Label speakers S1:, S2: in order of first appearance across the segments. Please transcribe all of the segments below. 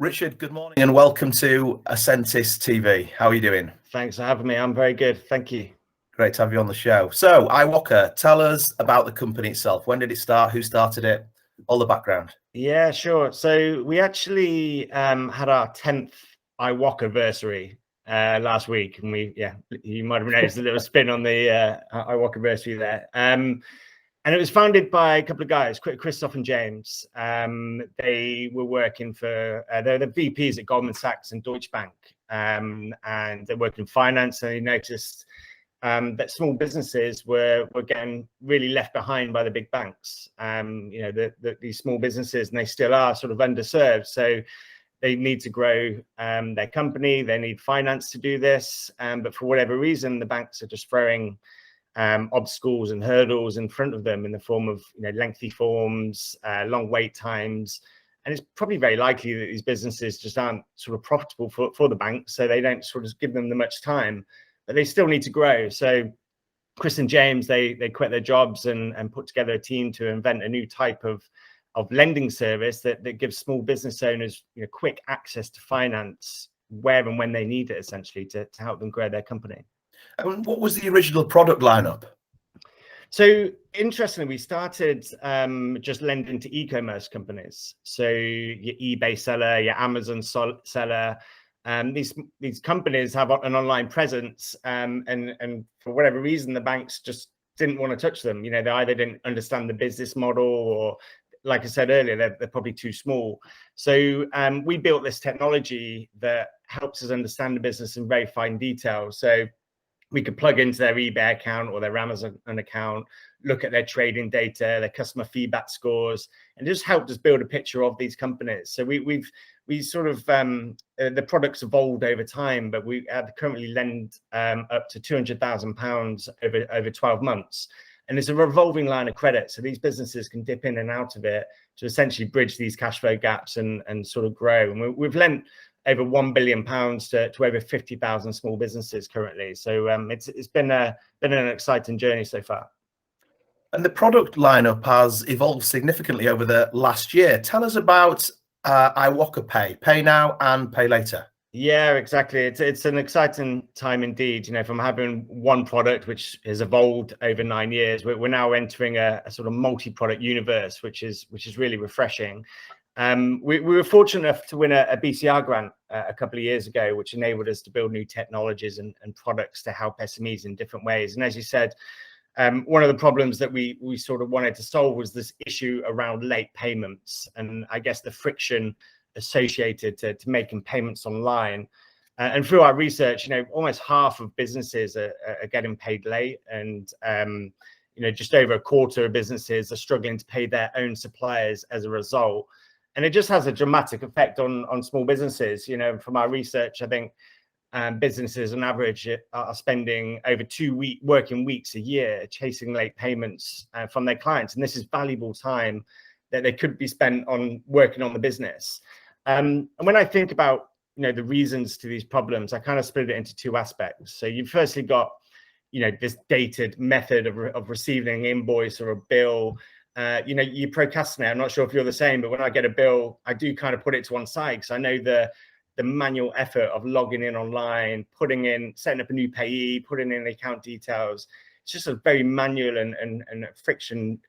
S1: Richard, good morning and welcome to Ascentis TV. How are you doing?
S2: Thanks for having me. I'm very good. Thank you.
S1: Great to have you on the show. So, IWOCA, tell us about the company itself. When did it start? Who started it? All the background.
S2: Yeah, sure. So we actually had our 10th IWOCA anniversary last week, and you might have noticed a little spin on the IWOCA anniversary there. And it was founded by a couple of guys, Christoph and James. They were working for, they're the VPs at Goldman Sachs and Deutsche Bank, and they work in finance. And they noticed that small businesses were getting really left behind by the big banks. These small businesses, and they still are, sort of underserved. So they need to grow their company. They need finance to do this. But for whatever reason, the banks are just throwing obstacles and hurdles in front of them in the form of lengthy forms, long wait times, and it's probably very likely that these businesses just aren't sort of profitable for the banks, so they don't sort of give them the much time, but they still need to grow. So Chris and James, they quit their jobs and put together a team to invent a new type of lending service that gives small business owners quick access to finance where and when they need it, essentially to help them grow their company.
S1: And what was the original product lineup? So
S2: interestingly, we started just lending to e-commerce companies. So your eBay seller, your Amazon seller, these companies have an online presence, and for whatever reason, the banks just didn't want to touch them. They either didn't understand the business model, or, like I said earlier, they're probably too small. So we built this technology that helps us understand the business in very fine detail. So we could plug into their eBay account or their Amazon account, look at their trading data, their customer feedback scores, and just helped us build a picture of these companies. So we sort of, the products evolved over time, but we currently lend up to £200,000 over 12 months. And it's a revolving line of credit. So these businesses can dip in and out of it to essentially bridge these cash flow gaps and sort of grow. And we've lent over £1 billion to over 50,000 small businesses currently. So it's been an exciting journey so far.
S1: And the product lineup has evolved significantly over the last year. Tell us about IWOCA Pay, Pay Now and Pay Later.
S2: Yeah, exactly. It's an exciting time indeed. From having one product which has evolved over 9 years, we're now entering a sort of multi-product universe, which is really refreshing. We were fortunate enough to win a BCR grant a couple of years ago, which enabled us to build new technologies and products to help SMEs in different ways. And as you said, one of the problems that we sort of wanted to solve was this issue around late payments, and I guess the friction associated to making payments online. And through our research, almost half of businesses are getting paid late, and just over a quarter of businesses are struggling to pay their own suppliers as a result. And it just has a dramatic effect on small businesses. From our research, I think businesses on average are spending over 2 working weeks a year chasing late payments from their clients. And this is valuable time that they could be spent on working on the business. And when I think about, the reasons to these problems, I kind of split it into two aspects. So you've firstly got, this dated method of receiving an invoice or a bill. You procrastinate. I'm not sure if you're the same, but when I get a bill, I do kind of put it to one side because I know the manual effort of logging in online, setting up a new payee, putting in account details. It's just a very manual and friction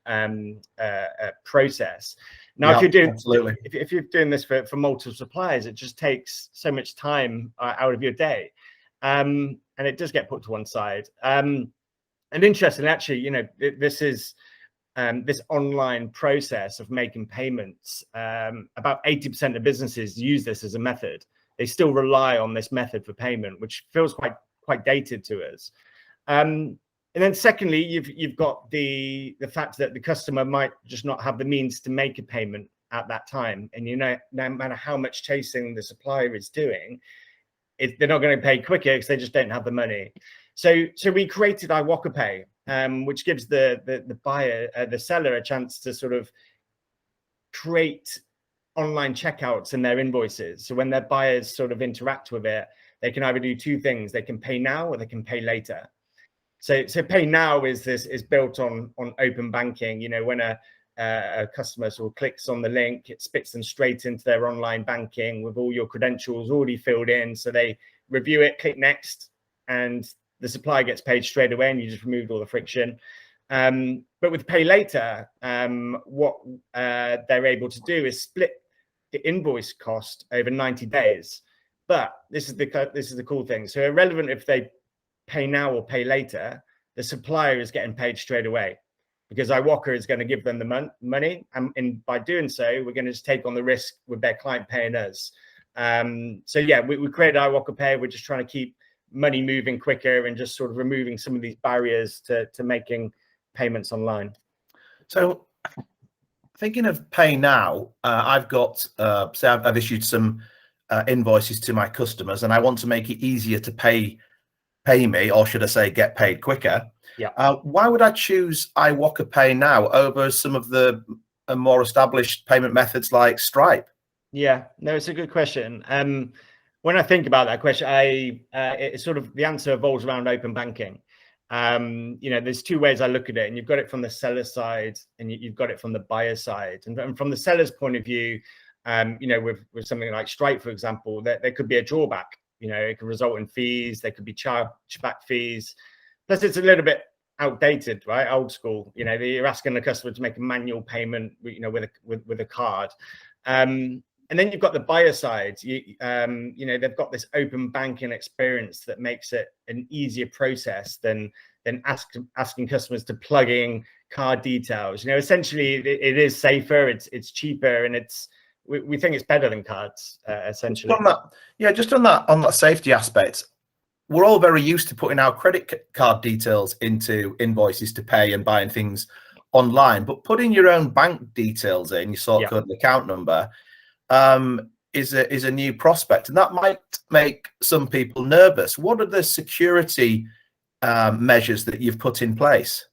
S2: process. Now, if you're doing this for multiple suppliers, it just takes so much time out of your day, and it does get put to one side. And interestingly, actually, this is this online process of making payments. About 80% of businesses use this as a method. They still rely on this method for payment, which feels quite dated to us. And then secondly, you've got the fact that the customer might just not have the means to make a payment at that time. And no matter how much chasing the supplier is doing, they're not going to pay quicker because they just don't have the money. So we created IWOCA Pay, which gives the buyer, the seller, a chance to sort of create online checkouts in their invoices. So when their buyers sort of interact with it, they can either do two things: they can pay now or they can pay later. So Pay Now is built on open banking. When a a customer sort of clicks on the link, it spits them straight into their online banking with all your credentials already filled in. So they review it, click next, and the supplier gets paid straight away, and you just removed all the friction. But with Pay Later, what they're able to do is split the invoice cost over 90 days. But this is the cool thing. So irrelevant if they pay now or pay later, the supplier is getting paid straight away, because IWOCA is going to give them the money. And by doing so, we're going to just take on the risk with their client paying us. So yeah, we created IWOCA Pay. We're just trying to keep money moving quicker and just sort of removing some of these barriers to making payments online.
S1: So thinking of Pay Now, I've got, say I've issued some invoices to my customers, and I want to make it easier to pay me, or should I say get paid quicker.
S2: Yeah.
S1: Why would I choose IWOCA Pay Now over some of the more established payment methods like Stripe?
S2: Yeah, no, it's a good question. When I think about that question, it's sort of the answer revolves around open banking. There's two ways I look at it, and you've got it from the seller side and you've got it from the buyer side. And from the seller's point of view, with something like Stripe, for example, there could be a drawback. It could result in fees. There could be chargeback fees. Plus, it's a little bit outdated, right? Old school. You're asking the customer to make a manual payment, with a card. And then you've got the buyer side. They've got this open banking experience that makes it an easier process than asking customers to plug in card details. Essentially, it is safer, it's cheaper, and we think it's better than cards, essentially.
S1: Just on that safety aspect, we're all very used to putting our credit card details into invoices to pay and buying things online, but putting your own bank details in, your sort code and account number, is a new prospect, and that might make some people nervous. What are the security measures that you've put in place?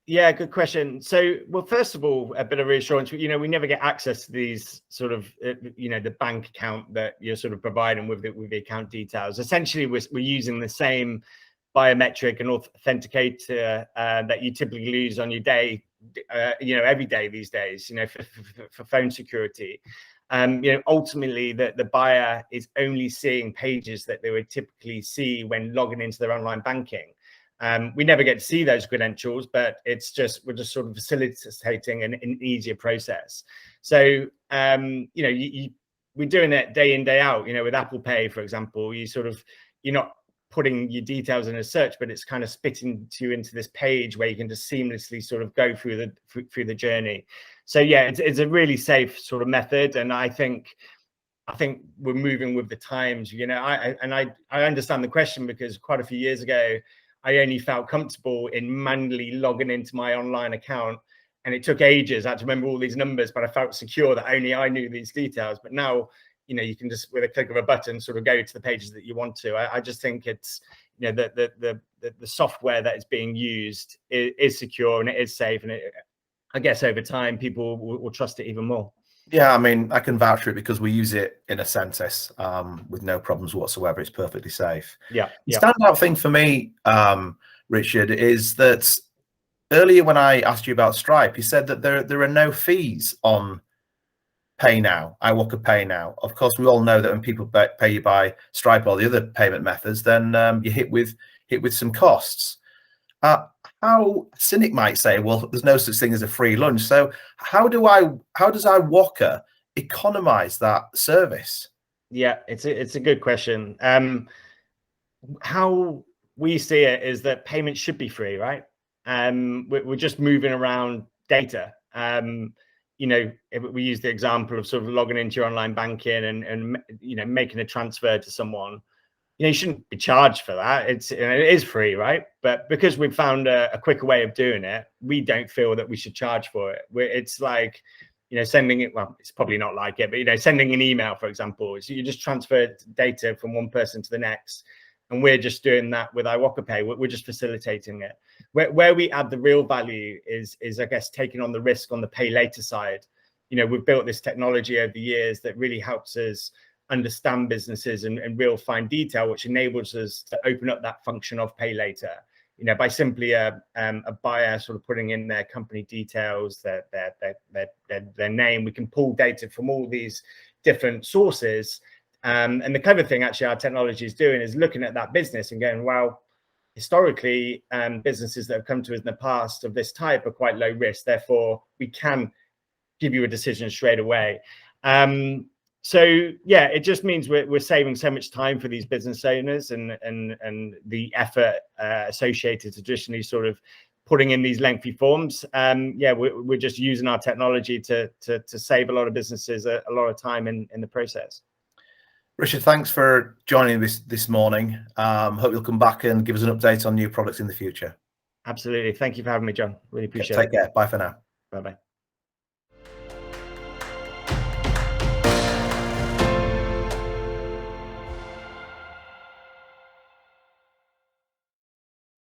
S2: Yeah, good question. So, well, first of all, a bit of reassurance. We never get access to these sort of, the bank account that you're sort of providing with the account details. Essentially, we're using the same biometric and authenticator that you typically use on your day, every day these days, for phone security. Ultimately, the buyer is only seeing pages that they would typically see when logging into their online banking. We never get to see those credentials, but we're just sort of facilitating an easier process. So, we're doing it day in, day out. With Apple Pay, for example, you're not putting your details in a search, but it's kind of spitting you into this page where you can just seamlessly sort of go through the journey. So yeah, it's a really safe sort of method, and I think we're moving with the times. I understand the question, because quite a few years ago, I only felt comfortable in manually logging into my online account, and it took ages. I had to remember all these numbers, but I felt secure that only I knew these details. But now, you can just, with a click of a button, sort of go to the pages that you want to. I just think it's, the software that is being used is secure and it is safe, and I guess over time people will trust it even more.
S1: Yeah, I mean, I can vouch for it because we use it in a census with no problems whatsoever. It's perfectly safe.
S2: Yeah.
S1: The standout thing for me, Richard, is that earlier when I asked you about Stripe, you said that there are no fees on Pay Now, IWOCA Pay Now. Of course, we all know that when people pay you by Stripe or the other payment methods, then you hit with some costs. How a cynic might say, well, there's no such thing as a free lunch. So how does IWOCA economize that service?
S2: Yeah, it's a good question. How we see it is that payments should be free, right? We're just moving around data. If we use the example of sort of logging into your online banking and making a transfer to someone, you shouldn't be charged for that. It is free, right? But because we've found a quicker way of doing it, we don't feel that we should charge for it. It's like, sending it, well, it's probably not like it, but, sending an email, for example, so you just transfer data from one person to the next. And we're just doing that with IWOCA Pay. We're just facilitating it. Where we add the real value is, I guess, taking on the risk on the pay later side. We've built this technology over the years that really helps us understand businesses and real fine detail, which enables us to open up that function of pay later. you know, by simply a buyer sort of putting in their company details, their name, we can pull data from all these different sources. And the clever thing actually our technology is doing is looking at that business and going, well, historically, businesses that have come to us in the past of this type are quite low risk. Therefore, we can give you a decision straight away. So yeah, it just means we're saving so much time for these business owners and the effort associated to traditionally sort of putting in these lengthy forms. Yeah, we're just using our technology to save a lot of businesses a lot of time in the process.
S1: Richard, thanks for joining this morning. Hope you'll come back and give us an update on new products in the future.
S2: Absolutely. Thank you for having me, John. Really appreciate it.
S1: Take care. Bye for now.
S2: Bye-bye.